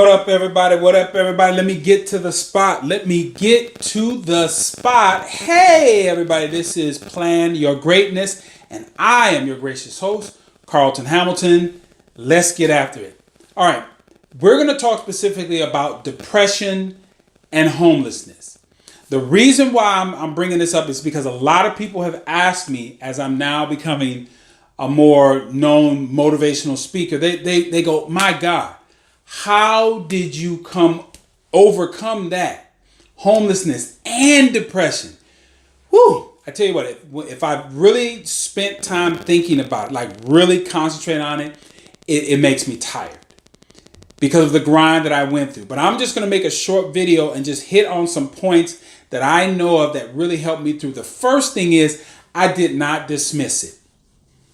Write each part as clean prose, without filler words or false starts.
What up, everybody? What up, everybody? Let me get to the spot. Let me get to the spot. Hey, everybody, this is Plan Your Greatness, and I am your gracious host, Carlton Hamilton. Let's get after it. All right, we're going to talk specifically about depression and homelessness. The reason why I'm bringing this up is because a lot of people have asked me, as I'm now becoming a more known motivational speaker, they go, my God, how did you overcome that? Homelessness and depression. Whew. I tell you what, if I really spent time thinking about it, like really concentrate on it, it makes me tired because of the grind that I went through. But I'm just going to make a short video and just hit on some points that I know of that really helped me through. The first thing is I did not dismiss it.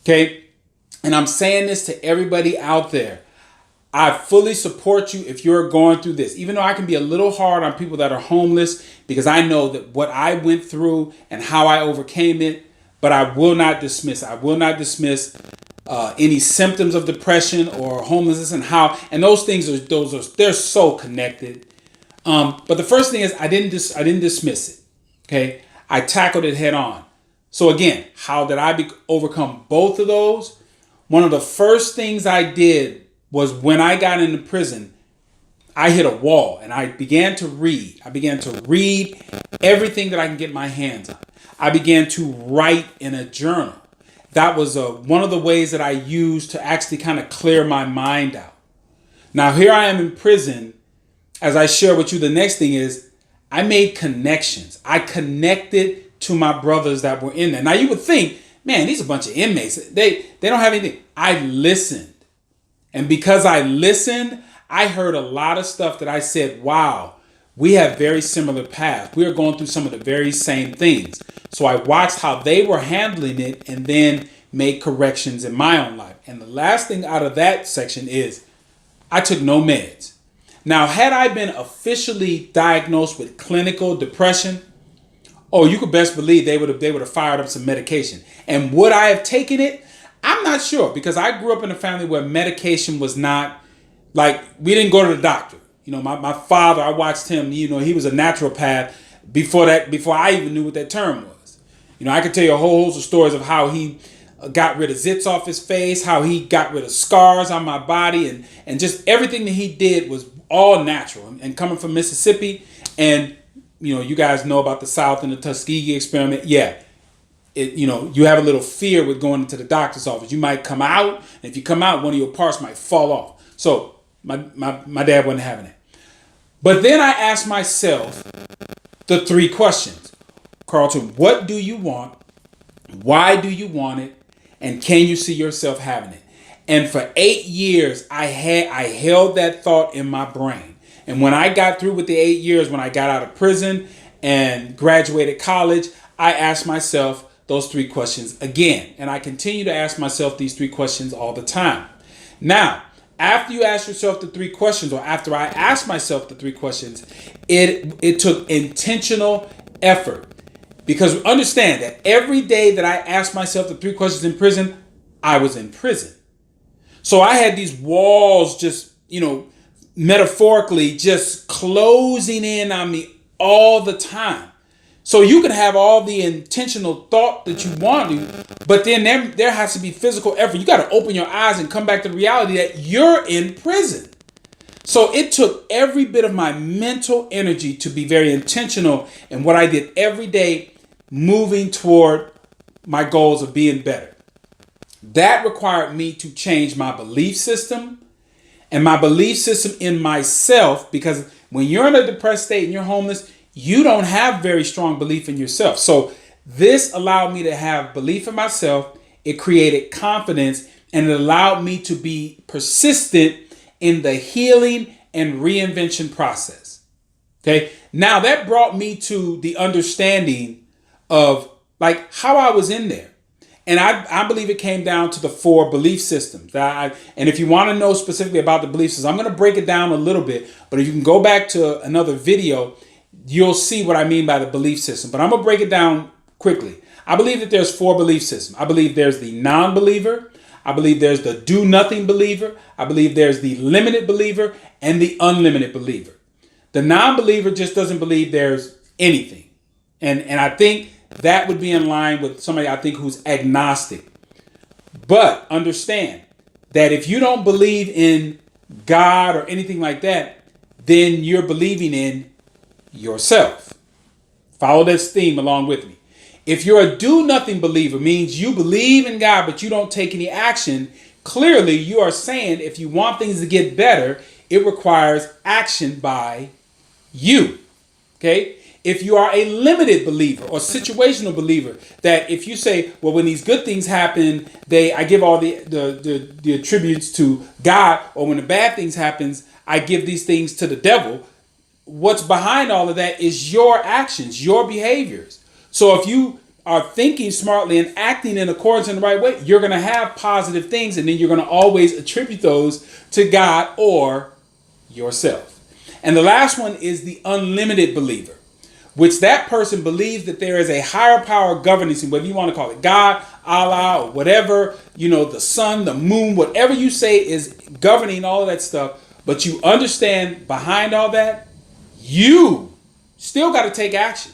Okay. And I'm saying this to everybody out there. I fully support you if you're going through this, even though I can be a little hard on people that are homeless because I know that what I went through and how I overcame it, but I will not dismiss. I will not dismiss any symptoms of depression or homelessness and those things they're so connected. But the first thing is I didn't dismiss it. Okay. I tackled it head on. So again, how did I overcome both of those? One of the first things I did was when I got into prison, I hit a wall and I began to read. I began to read everything that I can get my hands on. I began to write in a journal. That was one of the ways that I used to actually kind of clear my mind out. Now here I am in prison. As I share with you, the next thing is I made connections. I connected to my brothers that were in there. Now you would think, man, these are a bunch of inmates. They don't have anything. I listened. And because I listened, I heard a lot of stuff that I said, wow, we have very similar paths. We are going through some of the very same things. So I watched how they were handling it and then made corrections in my own life. And the last thing out of that section is I took no meds. Now, had I been officially diagnosed with clinical depression, oh, you could best believe they would have fired up some medication. And would I have taken it? I'm not sure, because I grew up in a family where medication was not, like, we didn't go to the doctor. You know, my father, I watched him, you know, he was a naturopath before I even knew what that term was. You know, I could tell you a whole host of stories of how he got rid of zits off his face, how he got rid of scars on my body, and just everything that he did was all natural. And coming from Mississippi, and, you know, you guys know about the South and the Tuskegee experiment. Yeah. You have a little fear with going into the doctor's office. You might come out, and if you come out, one of your parts might fall off. So my dad wasn't having it. But then I asked myself the three questions. Carlton, what do you want? Why do you want it? And can you see yourself having it? And for 8 years, I held that thought in my brain. And when I got through with the 8 years, when I got out of prison and graduated college, I asked myself those three questions again. And I continue to ask myself these three questions all the time. Now, after you ask yourself the three questions, or after I asked myself the three questions, it took intentional effort. Because understand that every day that I asked myself the three questions in prison, I was in prison. So I had these walls just, metaphorically just closing in on me all the time. So you can have all the intentional thought that you want to, but then there has to be physical effort. You got to open your eyes and come back to the reality that you're in prison. So it took every bit of my mental energy to be very intentional in what I did every day, moving toward my goals of being better. That required me to change my belief system and my belief system in myself, because when you're in a depressed state and you're homeless, you don't have very strong belief in yourself. So this allowed me to have belief in myself. It created confidence, and it allowed me to be persistent in the healing and reinvention process. Okay. Now that brought me to the understanding of like how I was in there. And I believe it came down to the 4 belief systems. And if you want to know specifically about the belief systems, I'm going to break it down a little bit. But if you can go back to another video, you'll see what I mean by the belief system. But I'm going to break it down quickly. I believe that there's 4 belief systems. I believe there's the non-believer. I believe there's the do nothing believer. I believe there's the limited believer and the unlimited believer. The non-believer just doesn't believe there's anything. And I think that would be in line with somebody I think who's agnostic. But understand that if you don't believe in God or anything like that, then you're believing in yourself. Follow this theme along with me. If you're a do-nothing believer, means you believe in God, but you don't take any action, clearly you are saying if you want things to get better, it requires action by you. Okay? If you are a limited believer or situational believer, that if you say, well, when these good things happen, I give all the attributes to God, or when the bad things happens, I give these things to the devil. What's behind all of that is your actions, your behaviors. So if you are thinking smartly and acting in accordance in the right way, you're going to have positive things, and then you're going to always attribute those to God or yourself. And the last one is the unlimited believer, which that person believes that there is a higher power governing, whether you want to call it God, Allah, or whatever, the sun, the moon, whatever you say is governing all of that stuff. But you understand behind all that, you still got to take action.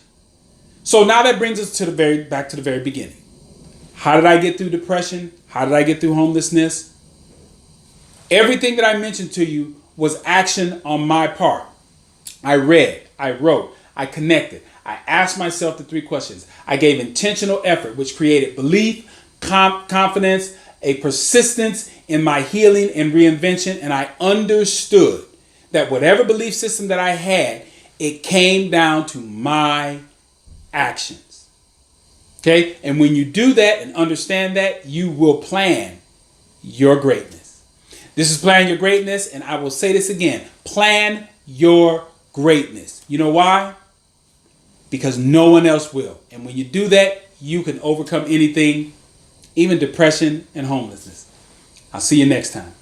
So now that brings us back to the very beginning. How did I get through depression? How did I get through homelessness? Everything that I mentioned to you was action on my part. I read, I wrote, I connected. I asked myself the 3 questions. I gave intentional effort, which created belief, confidence, a persistence in my healing and reinvention. And I understood that whatever belief system that I had, it came down to my actions. Okay? And when you do that and understand that, you will plan your greatness. This is Plan Your Greatness, and I will say this again. Plan your greatness. You know why? Because no one else will. And when you do that, you can overcome anything, even depression and homelessness. I'll see you next time.